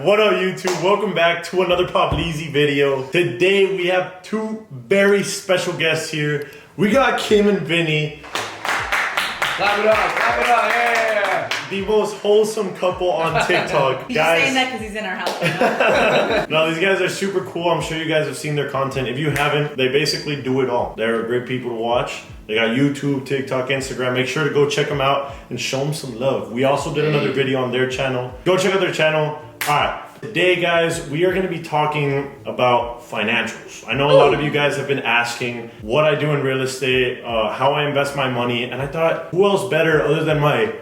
What up, YouTube? Welcome back to another Pablo video. Today we have two very special guests here. We got Kim and Vinny. Clap it up, yeah! The most wholesome couple on TikTok. He's guys, just saying that because he's in our house right now. No, these guys are super cool. I'm sure you guys have seen their content. If you haven't, they basically do it all. They're great people to watch. They got YouTube, TikTok, Instagram. Make sure to go check them out and show them some love. We also did another video on their channel. Go check out their channel. All right. Today, guys, we are going to be talking about financials. I know a lot of you guys have been asking what I do in real estate, how I invest my money, and I thought, who else better other than my,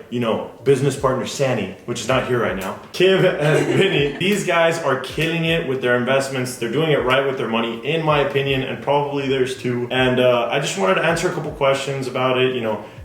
business partner, Sandy, which is not here right now, Kim and Vinny. These guys are killing it with their investments. They're doing it right with their money, in my opinion, and probably theirs too. And I just wanted to answer a couple questions about it,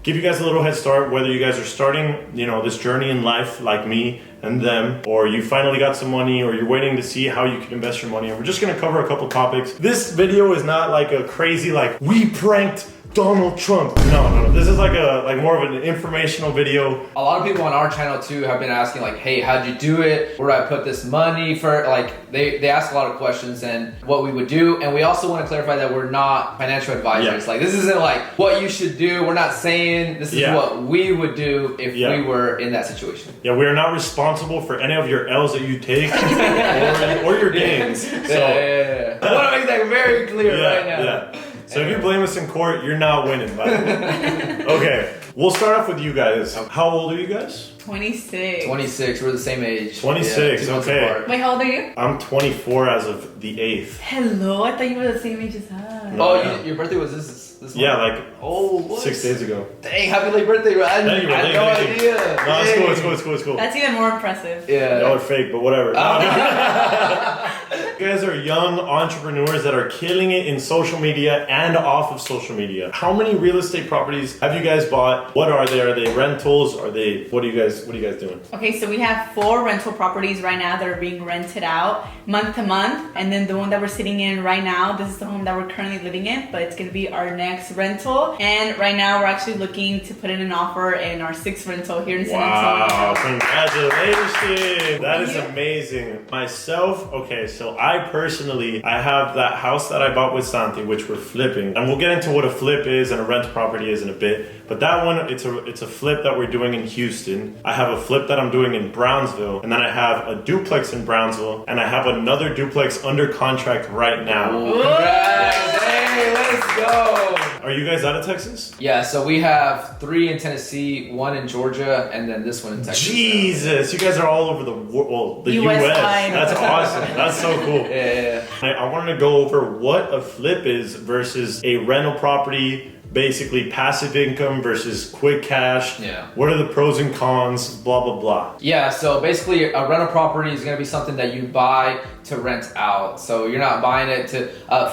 give you guys a little head start, whether you guys are starting, this journey in life like me and them, or you finally got some money, or you're waiting to see how you can invest your money. And we're just gonna cover a couple topics. This video is not like a crazy, we pranked Donald Trump. No. This is like more of an informational video. A lot of people on our channel too have been asking hey, how'd you do it? Where do I put this money for? They ask a lot of questions and what we would do. And we also want to clarify that we're not financial advisors. Yeah. This isn't what you should do. We're not saying this is what we would do if we were in that situation. Yeah, we are not responsible for any of your L's that you take or your gains. I want to make that very clear right now. Yeah. So if you blame us in court, you're not winning, by the way. Okay, we'll start off with you guys. How old are you guys? 26. 26, we're the same age. 26, okay. Wait, how old are you? I'm 24 as of the 8th. Hello, I thought you were the same age as us. No, your birthday was this month? Yeah, what? 6 days ago. Dang, happy late birthday, bro. I had no idea. No, it's cool. That's even more impressive. Yeah. Y'all are fake, but whatever. You guys are young entrepreneurs that are killing it in social media and off of social media. How many real estate properties have you guys bought? What are they? Are they rentals? What are you guys doing? Okay, so we have 4 rental properties right now that are being rented out month to month. And then the one that we're sitting in right now, this is the home that we're currently living in, but it's gonna be our next rental. And right now we're actually looking to put in an offer in our 6th rental here in San Antonio. Wow, congratulations. That is amazing. Myself, okay, so I have that house that I bought with Santi, which we're flipping. And we'll get into what a flip is and a rental property is in a bit. But that one, it's a flip that we're doing in Houston. I have a flip that I'm doing in Brownsville. And then I have a duplex in Brownsville. And I have another duplex under contract right now. Congrats! Hey, let's go! Are you guys out of Texas? Yeah, so we have 3 in Tennessee, 1 in Georgia, and then this one in Texas. Jesus, you guys are all over the world, the US. That's awesome. That's so cool. Yeah. I wanted to go over what a flip is versus a rental property, basically passive income versus quick cash. Yeah. What are the pros and cons, blah, blah, blah. Yeah, so basically a rental property is going to be something that you buy to rent out. So you're not buying it to,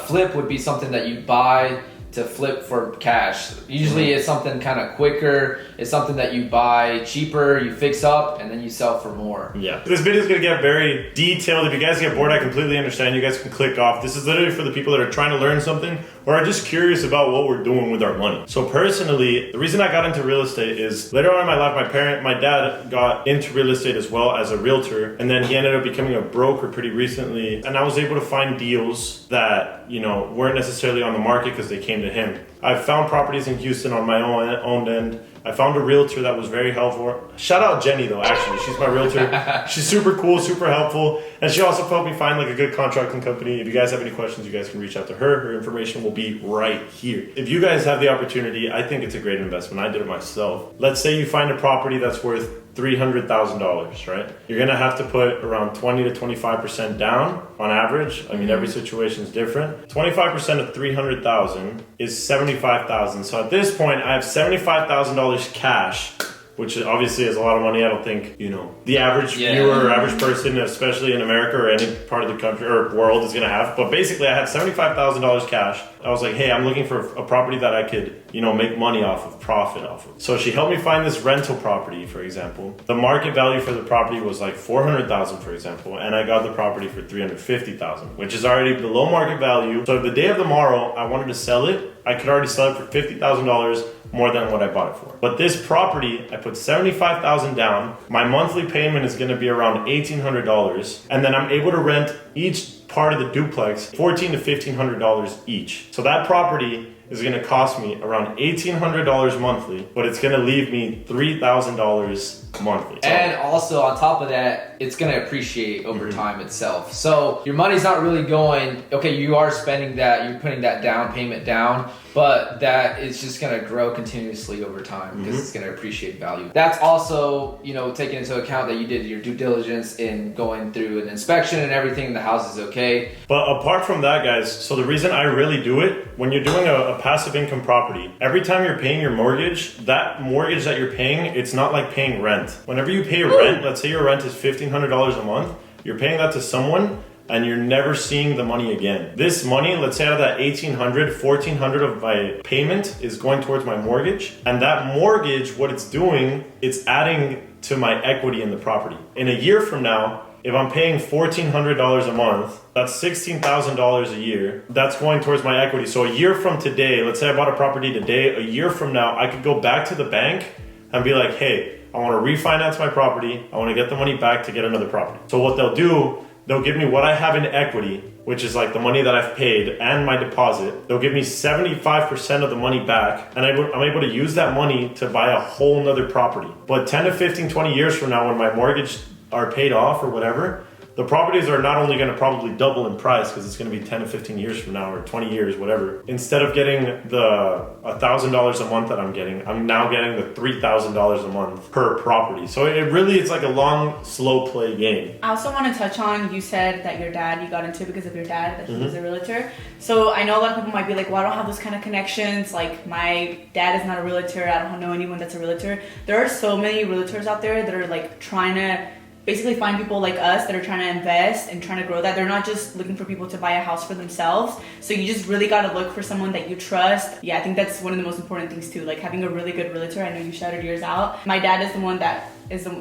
flip would be something that you buy to flip for cash. Usually it's something kind of quicker. It's something that you buy cheaper, you fix up, and then you sell for more. Yeah. This video is going to get very detailed. If you guys get bored, I completely understand. You guys can click off. This is literally for the people that are trying to learn something or are just curious about what we're doing with our money. So personally, the reason I got into real estate is later on in my life, my dad got into real estate as well as a realtor. And then he ended up becoming a broker pretty recently. And I was able to find deals that, weren't necessarily on the market because they came to him. I found properties in Houston on my own end. I found a realtor that was very helpful. Shout out Jenny though, actually. She's my realtor. She's super cool, super helpful. And she also helped me find a good contracting company. If you guys have any questions, you guys can reach out to her. Her information will be right here. If you guys have the opportunity, I think it's a great investment. I did it myself. Let's say you find a property that's worth $300,000, right? You're gonna have to put around 20 to 25% down on average. I mean, every situation is different. 25% of 300,000 is 75,000. So at this point, I have $75,000 cash, which obviously is a lot of money. I don't think, the average viewer or average person, especially in America or any part of the country or world, is gonna have. But basically, I had $75,000 cash. I was like, hey, I'm looking for a property that I could make money off of, profit off of. So she helped me find this rental property, for example. The market value for the property was like $400,000, for example, and I got the property for $350,000, which is already below market value. So if the day of tomorrow I wanted to sell it, I could already sell it for $50,000 more than what I bought it for. But this property, I put $75,000 down. My monthly payment is gonna be around $1,800, and then I'm able to rent each part of the duplex $1,400 to $1,500 each. So that property is gonna cost me around $1,800 monthly, but it's gonna leave me $3,000 monthly. So, and also on top of that, it's gonna appreciate over time itself. So your money's not really going, okay, you are spending that, you're putting that down payment down, but that is just gonna grow continuously over time because it's gonna appreciate value. That's also, taking into account that you did your due diligence in going through an inspection and everything, the house is okay. But apart from that, guys, so the reason I really do it, when you're doing a passive income property, every time you're paying your mortgage, that mortgage that you're paying, it's not like paying rent. Whenever you pay rent, let's say your rent is $1,500 a month, you're paying that to someone and you're never seeing the money again. This money, let's say out of that $1,800, $1,400 of my payment is going towards my mortgage. And that mortgage, what it's doing, it's adding to my equity in the property. In a year from now, if I'm paying $1,400 a month, that's $16,000 a year. That's going towards my equity. So a year from today, let's say I bought a property today, a year from now, I could go back to the bank and be like, hey, I want to refinance my property. I want to get the money back to get another property. So what they'll do, they'll give me what I have in equity, which is like the money that I've paid and my deposit. They'll give me 75% of the money back, and I'm able to use that money to buy a whole nother property. But 10 to 15, 20 years from now, when my mortgage are paid off or whatever, the properties are not only going to probably double in price because it's going to be 10 to 15 years from now or 20 years, whatever. Instead of getting the $1,000 a month that I'm getting, I'm now getting the $3,000 a month per property. So it's like a long, slow play game. I also want to touch on, you said that you got into it because of your dad, that he was a realtor. So I know a lot of people might be like, well, I don't have those kind of connections. Like my dad is not a realtor. I don't know anyone that's a realtor. There are so many realtors out there that are like trying to basically find people like us that are trying to invest and trying to grow that. They're not just looking for people to buy a house for themselves. So you just really got to look for someone that you trust. Yeah, I think that's one of the most important things too, like having a really good realtor. I know you shouted yours out. My dad is the one that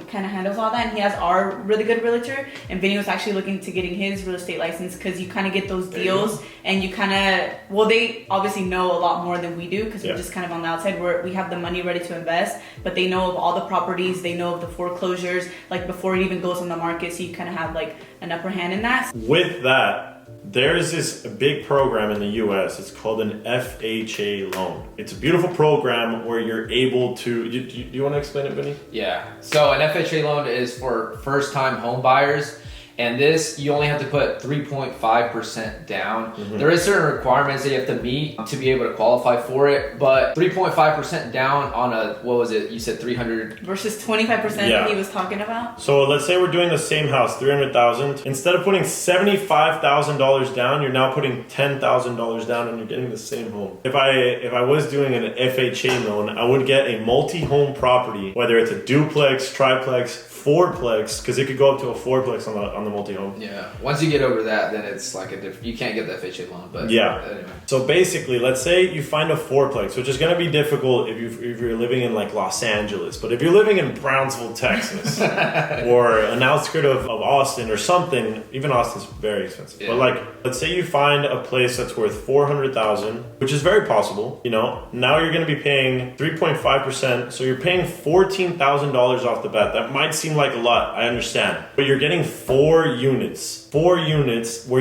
kind of handles all that, and he has our really good realtor, and Vinny was actually looking to getting his real estate license because you kind of get those deals and you kind of, they obviously know a lot more than we do because we're just kind of on the outside where we have the money ready to invest, but they know of all the properties, they know of the foreclosures, like before it even goes on the market, so you kind of have like an upper hand in that. With that, there's this big program in the US, it's called an FHA loan. It's a beautiful program where you're able to, do you want to explain it, Vinny? Yeah, so an FHA loan is for first-time home buyers. And this, you only have to put 3.5% down. There is certain requirements that you have to meet to be able to qualify for it, but 3.5% down on what was it? You said 300 versus 25% that he was talking about. So let's say we're doing the same house, 300,000. Instead of putting $75,000 down, you're now putting $10,000 down, and you're getting the same home. If I was doing an FHA loan, I would get a multi-home property, whether it's a duplex, triplex, fourplex, because it could go up to a fourplex on the multi-home. Yeah. Once you get over that, then it's like you can't get the FHA loan. But anyway. So basically, let's say you find a fourplex, which is going to be difficult if you're living in like Los Angeles. But if you're living in Brownsville, Texas, or an outskirt of Austin or something, even Austin's very expensive. Yeah. But like, let's say you find a place that's worth $400,000, which is very possible. Now you're going to be paying 3.5%, so you're paying $14,000 off the bat. That might seem like a lot, I understand, but you're getting 4 units where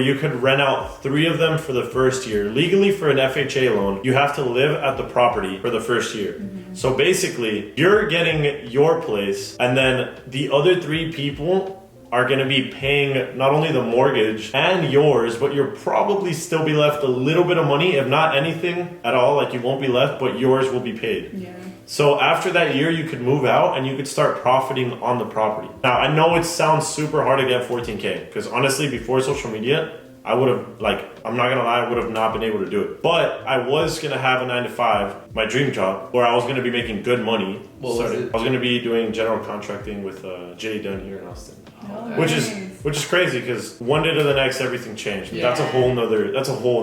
you could rent out 3 of them for the first year. Legally, for an FHA loan, you have to live at the property for the first year. So basically, you're getting your place, and then the other 3 people are going to be paying not only the mortgage and yours, but you'll probably still be left a little bit of money, if not anything at all. Like, you won't be left, but yours will be paid. Yeah. So after that year, you could move out and you could start profiting on the property. Now, I know it sounds super hard to get 14K, because honestly, before social media, I would have, I'm not gonna lie, I would have not been able to do it. But I was gonna have a 9-to-5, my dream job, where I was gonna be making good money. What was it? I was gonna be doing general contracting with Jay Dunn here in Austin. Oh, which nice. is Which is crazy because one day to the next, everything changed. Yeah. That's a whole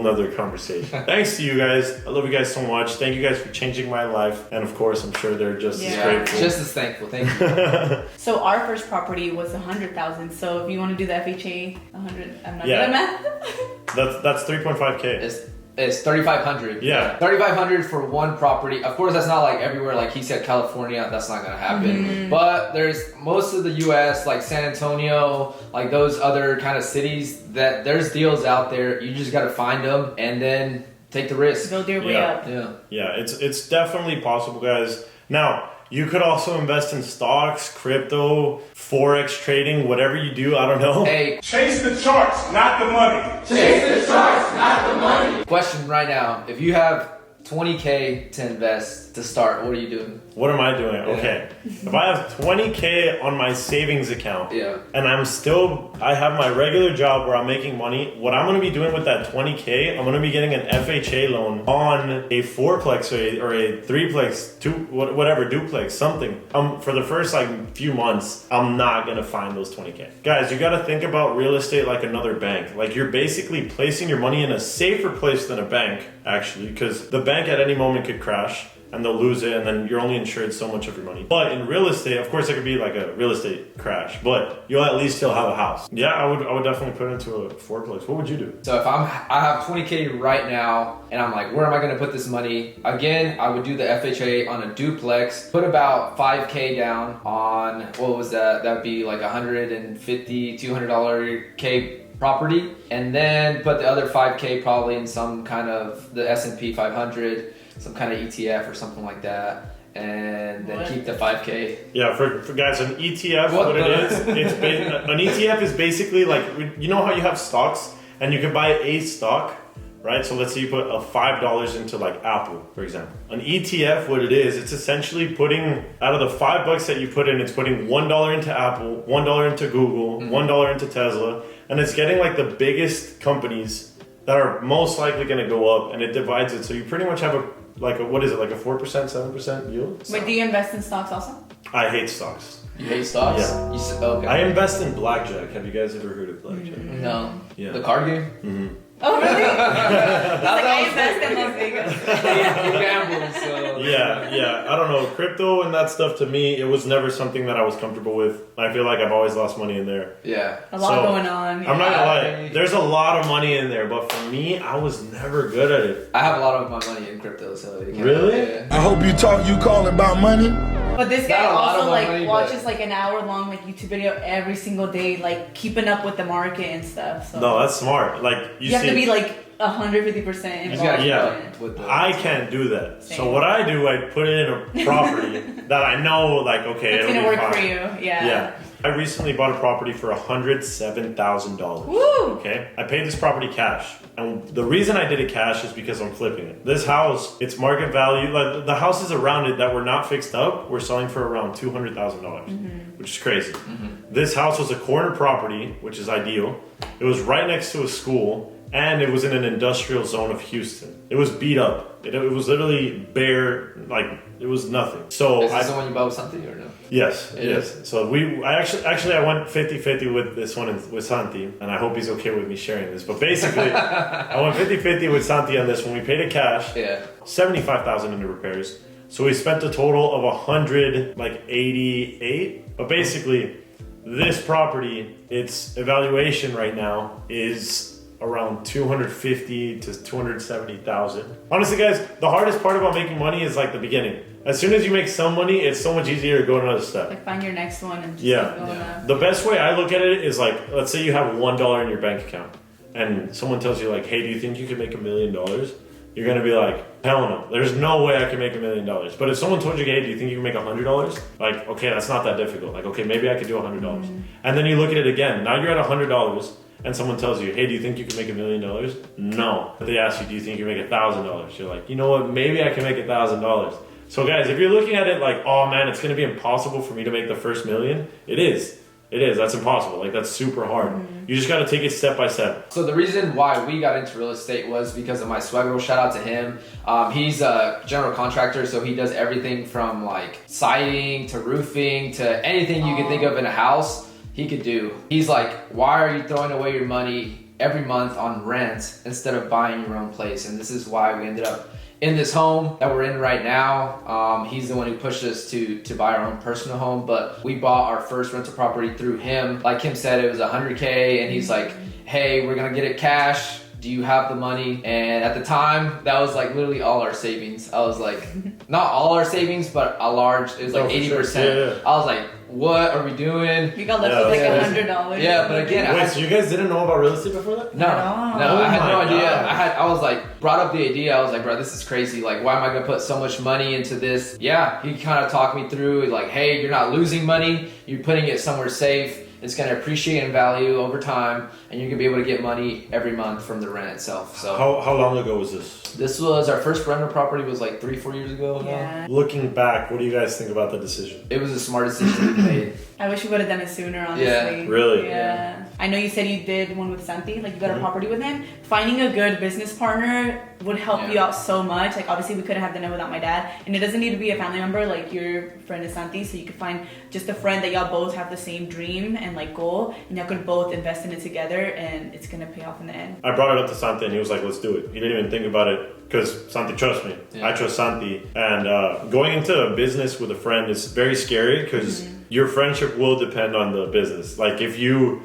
nother conversation. Thanks to you guys. I love you guys so much. Thank you guys for changing my life. And of course, I'm sure they're just as grateful. Just as thankful. Thank you. So our first property was 100,000. So if you want to do the FHA, 100. I'm not Yeah. good at math. That's 3.5K. It's 3,500. Yeah. 3,500 for one property. Of course, that's not like everywhere. Like he said, California, that's not gonna happen. But there's most of the U.S., like San Antonio, like those other kind of cities that there's deals out there. You just gotta find them and then take the risk. Build your way Yeah. up. Yeah, it's definitely possible, guys. Now, you could also invest in stocks, crypto, forex trading, whatever you do. I don't know. Hey, Chase the charts, not the money. question right now. If you have 20K to invest to start, what are you doing? What am I doing? Okay. If I have 20K on my savings account Yeah. and I have my regular job where I'm making money, what I'm going to be doing with that 20K, I'm going to be getting an FHA loan on a fourplex or a threeplex, whatever, duplex, something. For the first few months, I'm not going to find those 20K. Guys, you got to think about real estate like another bank. Like you're basically placing your money in a safer place than a bank, actually, because the bank at any moment could crash and they'll lose it, and then you're only insured so much of your money. But in real estate, of course, it could be like a real estate crash, but you'll at least still have a house. Yeah, I would definitely put it into a fourplex. What would you do? So if I have 20K right now, and I'm like, where am I going to put this money? Again, I would do the FHA on a duplex. Put about 5K down on what was that? That would be like $150, $200 K property, and then put the other 5K probably in some kind of the S&P 500, some kind of ETF or something like that, and then keep the 5K. Yeah, for guys, an ETF, what it is, an ETF is basically like, you know how you have stocks and you can buy a stock, right? So let's say you put a $5 into like Apple, for example. An ETF, what it is, it's essentially putting, out of the $5 that you put in, it's putting $1 into Apple, $1 into Google, $1 into Tesla, and it's getting like the biggest companies that are most likely going to go up, and it divides it. So you pretty much have a 4%, 7% yield? Wait, do you invest in stocks also? I hate stocks. You hate stocks? Yeah. Okay. I invest in blackjack. Have you guys ever heard of blackjack? No. Yeah. The card game? Mm-hmm. Oh, really? I invest in Las Vegas. You gamble, so. Yeah. I don't know. Crypto and that stuff, to me, it was never something that I was comfortable with. I feel like I've always lost money in there. Yeah. A lot going on. I'm not gonna lie. There's a lot of money in there, but for me, I was never good at it. I have a lot of my money in crypto, so you can't. Really? Yeah. I hope you calling about money. But this guy Not a lot also of like money, watches like an hour-long like YouTube video every single day, like keeping up with the market and stuff. So No, that's smart. Like you have to be like 150% You just gotta involved. keep Yeah. up with the. I can't do that. Same. So what I do, I put it in a property that I know, like, okay, It's it'll gonna be work fine. for you. Yeah. Yeah. I recently bought a property for $107,000. Woo! Okay. I paid this property cash. And the reason I did it cash is because I'm flipping it. This house, its market value, like the houses around it that were not fixed up, were selling for around $200,000, which is crazy. This house was a corner property, which is ideal. It was right next to a school, and it was in an industrial zone of Houston. It was beat up. It was literally bare, like it was nothing. So Is this the one you bought with something or no? Yes. So I actually went 50-50 with this one with Santi, and I hope he's okay with me sharing this. But basically, I went 50-50 with Santi on this one. We paid it cash. Yeah. $75,000 into repairs. So we spent a total of $188. But basically, this property, its evaluation right now is around $250,000 to $270,000. Honestly, guys, the hardest part about making money is like the beginning. As soon as you make some money, it's so much easier to go another step. Like find your next one and just Yeah. keep going up. The best way I look at it is like, let's say you have $1 in your bank account, and someone tells you like, hey, do you think you could make $1 million? You're gonna be like, hell no. There's no way I can make $1 million. But if someone told you, hey, do you think you can make $100? Like, okay, that's not that difficult. Like, okay, maybe I could do $100. And then you look at it again. Now you're at $100. And someone tells you, hey, do you think you can make $1 million? No. But they ask you, do you think you can make $1,000? You're like, you know what? Maybe I can make $1,000. So guys, if you're looking at it like, oh man, it's going to be impossible for me to make the first million, it is. It is. That's impossible. Like, that's super hard. You just got to take it step by step. So the reason why we got into real estate was because of my suegro. Shout out to him. He's a general contractor, so he does everything from like siding to roofing to anything you can think of in a house. he could do. He's like, why are you throwing away your money every month on rent instead of buying your own place? And this is why we ended up in this home that we're in right now. He's the one who pushed us to buy our own personal home, but we bought our first rental property through him. Like Kim said, it was $100K, and he's like, hey, we're gonna get it cash. Do you have the money? And at the time, that was like literally all our savings. I was like, not all our savings, but a large, it was like 80%. Sure. Yeah. I was like, what are we doing? You got left with like $100. Yeah, but again, Wait, so you guys didn't know about real estate before that? No, Oh I had no my idea. God. I was like, brought up the idea. I was like, bro, this is crazy. Like, why am I gonna put so much money into this? Yeah, he kind of talked me through. Like, hey, you're not losing money. You're putting it somewhere safe. It's gonna appreciate in value over time, and you're gonna be able to get money every month from the rent itself. So, How long ago was this? this was our first rental property. Was like 3-4 years ago. now. Yeah. Looking back, what do you guys think about the decision? It was the smartest decision we made. I wish we would have done it sooner, honestly. Yeah. Really? Yeah. I know you said you did one with Santi, like you got a property with him. Finding a good business partner would help you out so much. Like obviously we couldn't have done it without my dad. And it doesn't need to be a family member, like your friend is Santi, so you could find just a friend that y'all both have the same dream and like goal, and y'all could both invest in it together, and it's gonna pay off in the end. I brought it up to Santi and he was like, let's do it. He didn't even think about it because Santi trusts me. Yeah. I trust Santi. And going into a business with a friend is very scary because your friendship will depend on the business. Like if you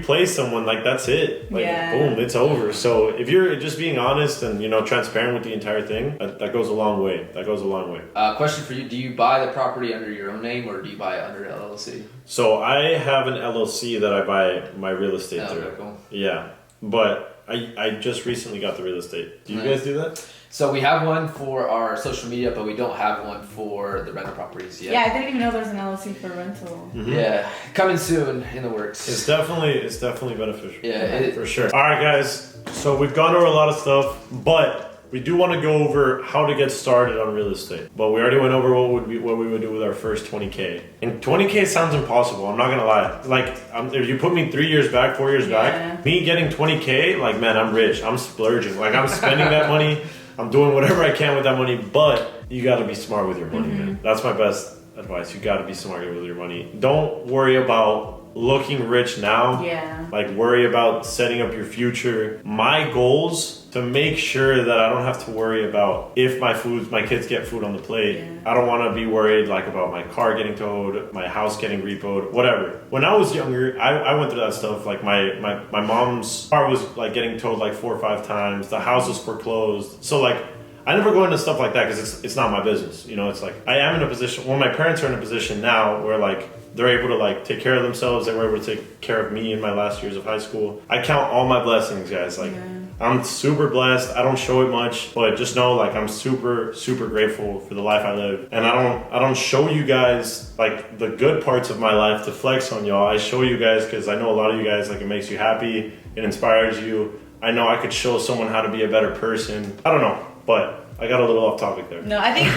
play someone, like that's it. Like boom, it's over. So if you're just being honest and transparent with the entire thing, that goes a long way. That goes a long way. Question for you: do you buy the property under your own name, or do you buy it under LLC? So I have an LLC that I buy my real estate through. Okay, cool. Yeah, but I just recently got the real estate. Do you guys do that? So we have one for our social media, but we don't have one for the rental properties yet. Yeah, I didn't even know there was an LLC for rental. Yeah, coming soon in the works. It's definitely beneficial. Yeah, for sure. All right, guys. So we've gone over a lot of stuff, but we do want to go over how to get started on real estate. But we already went over what we would do with our first 20K. And 20K sounds impossible. I'm not gonna lie. Like if you put me 3 years back, 4 years back, me getting 20K, like man, I'm rich. I'm splurging. Like I'm spending that money. I'm doing whatever I can with that money. But you got to be smart with your money, man. That's my best advice. You got to be smart with your money. Don't worry about looking rich now. Yeah. Like worry about setting up your future. My goals to make sure that I don't have to worry about if my kids get food on the plate. Yeah. I don't want to be worried like about my car getting towed, my house getting repoed, whatever. When I was younger, I went through that stuff. Like my mom's car was like getting towed like 4 or 5 times. The house was foreclosed. So like I never go into stuff like that because it's not my business. It's like I am in a position. Well, my parents are in a position now where like they're able to like take care of themselves. They were able to take care of me in my last years of high school. I count all my blessings, guys. Like I'm super blessed. I don't show it much, but just know like I'm super, super grateful for the life I live. And I don't show you guys like the good parts of my life to flex on y'all. I show you guys because I know a lot of you guys like it makes you happy. It inspires you. I know I could show someone how to be a better person. I don't know, but I got a little off topic there. No, I think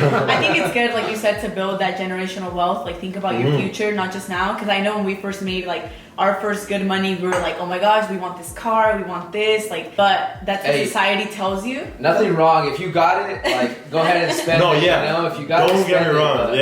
it's good, like you said, to build that generational wealth. Like think about your future, not just now. Because I know when we first made like our first good money, we were like, oh my gosh, we want this car, we want this. Like, but that's what society tells you. Nothing wrong. If you got it, like go ahead and spend it. If you got it, don't get me wrong.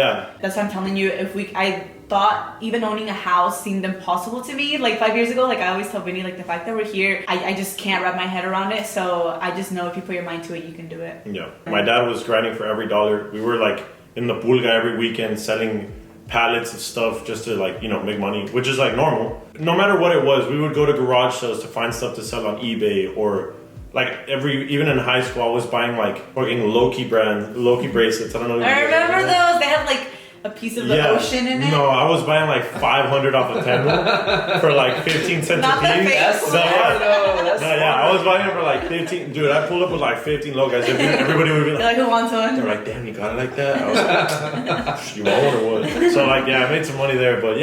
That's what I'm telling you. I thought even owning a house seemed impossible to me like 5 years ago. Like I always tell Vinny, like the fact that we're here, I just can't wrap my head around it. So I just know if you put your mind to it, you can do it. Yeah. My dad was grinding for every dollar. We were like in the pulga every weekend selling pallets of stuff just to like, make money, which is like normal. No matter what it was, we would go to garage sales to find stuff to sell on eBay or like even in high school, I was buying like fucking Loki bracelets. I don't know. I remember those. They had like a piece of the ocean in it. No, I was buying like 500 off of Temu for like 15 cents Not a the piece. fake That's one. I was buying it for like 15. Dude, I pulled up with like 15 logos. Everybody would be You're like, who wants one? they're like, damn, you got it like that? I was like, you want one or what? So like, I made some money there, but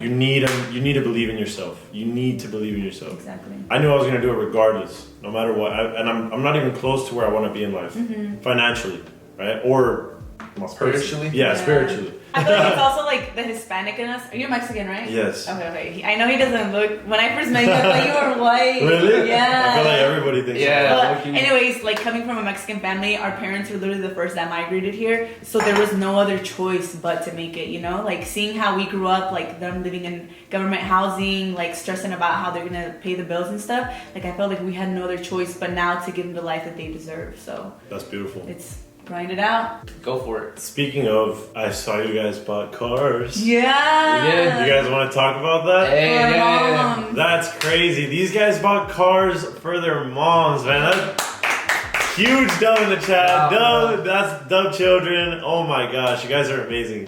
you need to believe in yourself. You need to believe in yourself. Exactly. I knew I was gonna do it regardless, no matter what. I'm not even close to where I want to be in life, financially, right? Or spiritually. Spiritually. I feel like it's also like the Hispanic in us. You're Mexican, right? Yes. Okay. I know he doesn't look. When I first met you, I thought you were white. Really? Yeah. I feel like everybody thinks Yeah. that. But anyways, like coming from a Mexican family, our parents were literally the first that migrated here, so there was no other choice but to make it. You know, like seeing how we grew up, like them living in government housing, like stressing about how they're gonna pay the bills and stuff. Like I felt like we had no other choice but now to give them the life that they deserve. So That's beautiful. it's grind it out. Go for it. Speaking of, I saw you guys bought cars. Yeah. We did. You guys want to talk about that? Hey, For our yeah. moms. That's crazy. These guys bought cars for their moms, man. That's huge dub in the chat. Wow. Dub, that's dub children. Oh my gosh, you guys are amazing.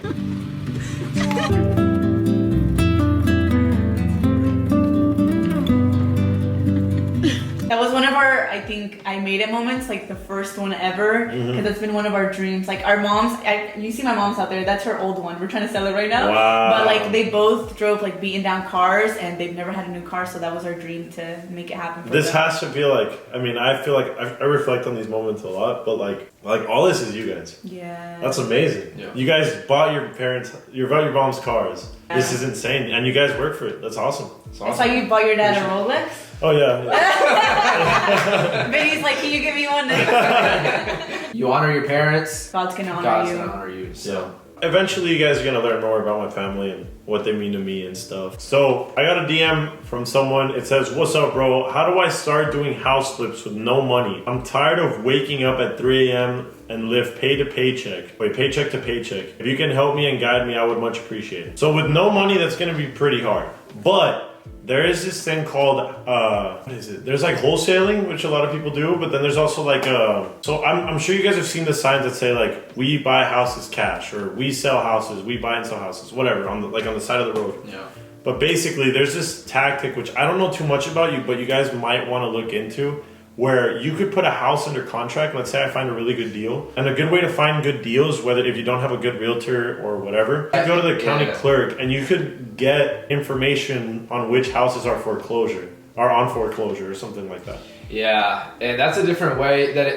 That was one of our, I think, I made it moments, like the first one ever, because it's been one of our dreams. Like our moms, you see my mom's out there, that's her old one. We're trying to sell it right now. Wow. But like they both drove like beaten down cars and they've never had a new car, so that was our dream to make it happen for This them. has to feel like, I mean, I feel like I reflect on these moments a lot, but like all this is you guys. Yeah. That's amazing. Yeah. You guys bought you bought your mom's cars. This is insane, and you guys work for it. That's awesome. That's I saw awesome. you bought your dad a Rolex. Oh yeah. Vinny's like, can you give me one? You honor your parents. God's gonna honor God's you. gonna honor you. So. Eventually, you guys are gonna learn more about my family and what they mean to me and stuff. So I got a DM from someone. It says, "What's up, bro? How do I start doing house flips with no money? I'm tired of waking up at 3 a.m. and live paycheck to paycheck. If you can help me and guide me, I would much appreciate it." So with no money, that's gonna be pretty hard. But there is this thing called what is it? There's like wholesaling, which a lot of people do, but then there's also like so I'm sure you guys have seen the signs that say like we buy houses cash or we sell houses, we buy and sell houses, whatever, on the side of the road. Yeah. But basically there's this tactic which I don't know too much about you, but you guys might want to look into, where you could put a house under contract. Let's say I find a really good deal. And a good way to find good deals, whether if you don't have a good realtor or whatever, you go to the county clerk and you could get information on which houses are on foreclosure or something like that. Yeah, and that's a different way that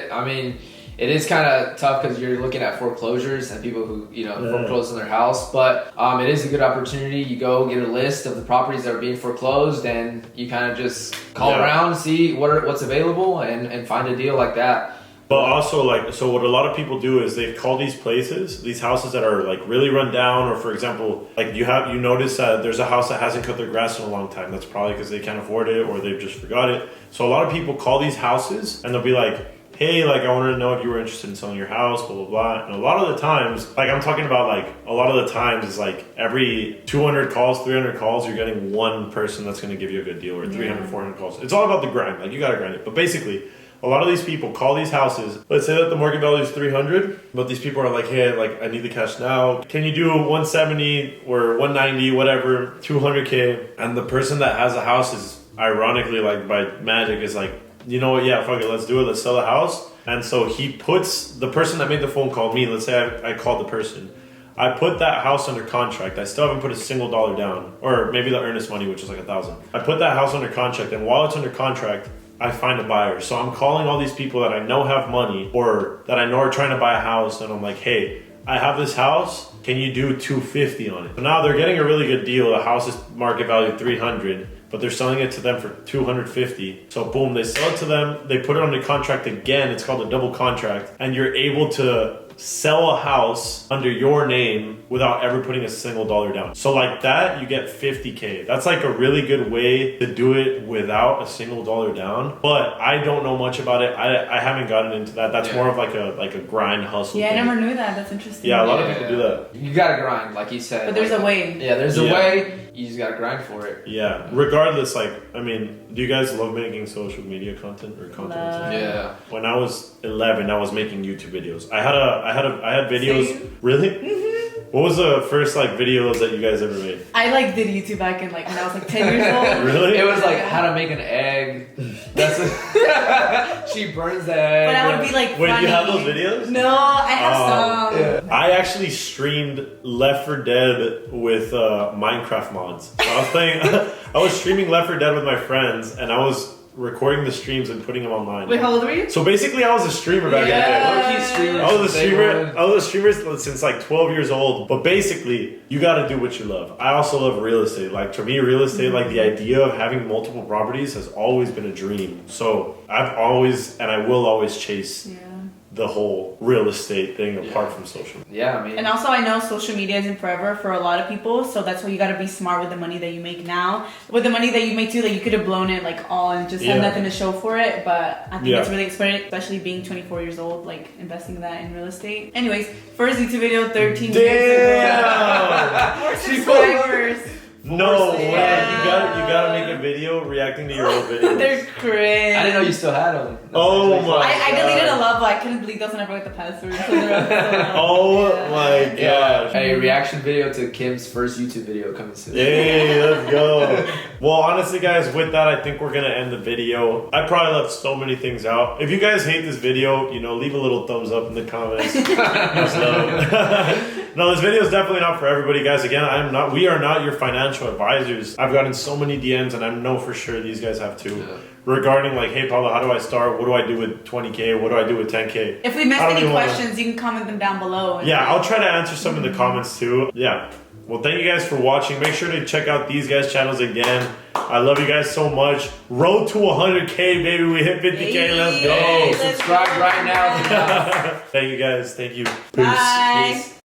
it is kind of tough because you're looking at foreclosures and people who, foreclose on their house. But it is a good opportunity. You go get a list of the properties that are being foreclosed and you kind of just call around, see what's available and find a deal like that. But also, so what a lot of people do is they call these places, these houses that are like really run down, or for example, like you notice that there's a house that hasn't cut their grass in a long time. That's probably because they can't afford it or they've just forgot it. So a lot of people call these houses and they'll be like, "Hey, like I wanted to know if you were interested in selling your house, blah, blah, blah." And a lot of the times, like I'm talking about like a lot of the times is like every 200 calls, 300 calls, you're getting one person that's going to give you a good deal, or 300, 400 calls. It's all about the grind. Like you got to grind it. But basically, a lot of these people call these houses. Let's say that the market value is 300, but these people are like, "Hey, like I need the cash now. Can you do 170 or 190, whatever, 200K?" And the person that has a house is ironically, like by magic, is like, "You know what? Yeah, fuck it. Let's do it. Let's sell the house." And so he puts the person that made the phone call, me. Let's say I called the person. I put that house under contract. I still haven't put a single dollar down, or maybe the earnest money, which is like $1,000. I put that house under contract, and while it's under contract, I find a buyer. So I'm calling all these people that I know have money or that I know are trying to buy a house, and I'm like, "Hey, I have this house. Can you do 250 on it?" So now they're getting a really good deal. The house is market value 300, but they're selling it to them for 250. So boom, they sell it to them. They put it under contract again. It's called a double contract, and you're able to sell a house under your name without ever putting a single dollar down. So like that, you get 50K. That's like a really good way to do it without a single dollar down. But I don't know much about it. I haven't gotten into that. That's more of like a grind hustle. Yeah, thing. I never knew that. That's interesting. Yeah, a lot of people do that. You gotta grind, like you said. But there's a way. Yeah, there's a way. You just gotta grind for it. Yeah. Regardless, like, I mean, do you guys love making social media content or content? Love. Yeah. When I was 11, I was making YouTube videos. I had videos. Same. Really? Mm-hmm. What was the first like videos that you guys ever made? I like did YouTube back in like when I was like 10 years old. Really? It was like how to make an egg. That's she burns the egg. But I would be like, Wait, funny. you have those videos? No, I have some. Yeah. I actually streamed Left 4 Dead with Minecraft mods. So I was streaming Left 4 Dead with my friends, and I was recording the streams and putting them online. Wait, how old were you? So basically, I was a streamer back in the day. Low-key streamer. I was a Day streamer. one. I was a streamer since like 12 years old. But basically, you got to do what you love. I also love real estate. Like to me, real estate, like the idea of having multiple properties has always been a dream. So I've always and I will always chase the whole real estate thing apart from social. Yeah, I mean. And also, I know social media isn't forever for a lot of people, so that's why you gotta be smart with the money that you make now. With the money that you make too, like you could have blown it like all and just had nothing to show for it. But I think it's really exciting, especially being 24 years old, like investing that in real estate. Anyways, first YouTube video 13 years ago. More subscribers. No way! Yeah. You gotta make a video reacting to your old videos. They're cringe. I didn't know you still had them. Oh my! I deleted a lot, but I couldn't delete those and I forgot the password. So Oh my gosh! Hey, reaction video to Kim's first YouTube video coming soon. Hey, let's go. Well, honestly, guys, with that, I think we're gonna end the video. I probably left so many things out. If you guys hate this video, leave a little thumbs up in the comments. No, this video is definitely not for everybody, guys. Again, we are not your financial advisors. I've gotten so many DMs, and I know for sure these guys have too. Yeah. Regarding like, hey Pablo, how do I start? What do I do with 20K? What do I do with 10K? If we missed any questions, you can comment them down below. Yeah, I'll try to answer some in the comments too. Yeah. Well, thank you guys for watching. Make sure to check out these guys' channels again. I love you guys so much. Road to 100K, baby. We hit 50K. Hey, let's go. Subscribe right now. Thank you guys. Thank you. Peace. Bye. Peace.